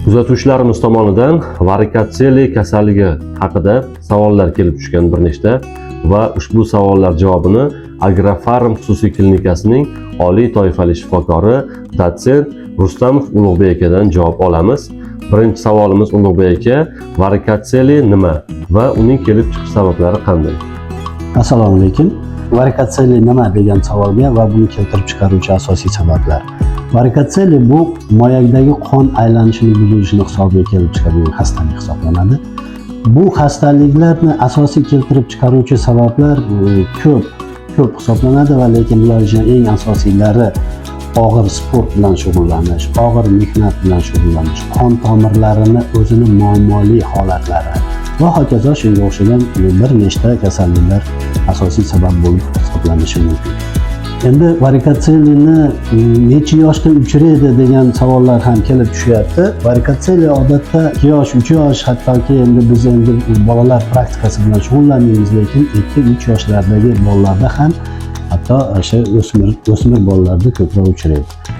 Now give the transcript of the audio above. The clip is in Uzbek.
Kuzatuvchilarimiz tomonidan varikatseli kasalligi haqida savollar kelib tushgan bir nechta va ushbu savollar javobini Agrofarm xususiy klinikasining oliy toifali shifokori dotsent Rustamov Ulug'bek akadan javob olamiz. Birinchi savolimiz: Ulug'bek aka, varikatseli nima va uning kelib chiqish sabablari qanday? Assalomu alaykum. Varikatseli nima degan savolga va buni keltirib chiqaruvchi asosiy sabablar. Varikatseli bu moyakdagi qon aylanishining buzilishini hisobiga kelib chiqadigan xastalik hisoblanadi. Bu xastaliklarni asosiy keltirib chiqaruvchi sabablar ko'p hisoblanadi va lekin bular ichida eng asosiylari og'ir sport bilan shug'ullanish, og'ir mehnat bilan shug'ullanish, qon tomirlarini o'zini muammoli holatlari va hokazo shunga o'xshagan bir nechta kasalliklar asosiy sabab bo'lib hisoblanishi mumkin. Endi varikatselini necha yoshda uchraydi degan savollar ham kelib tushyapti. Varikatseli odatda 2 yosh, 3 yosh, hattoki endi biz bolalar praktikasi bilan shug'ullanamiz, lekin 2-3 yoshlardagi bolalarda ham hatto o'smir bolalarda ko'proq uchraydi.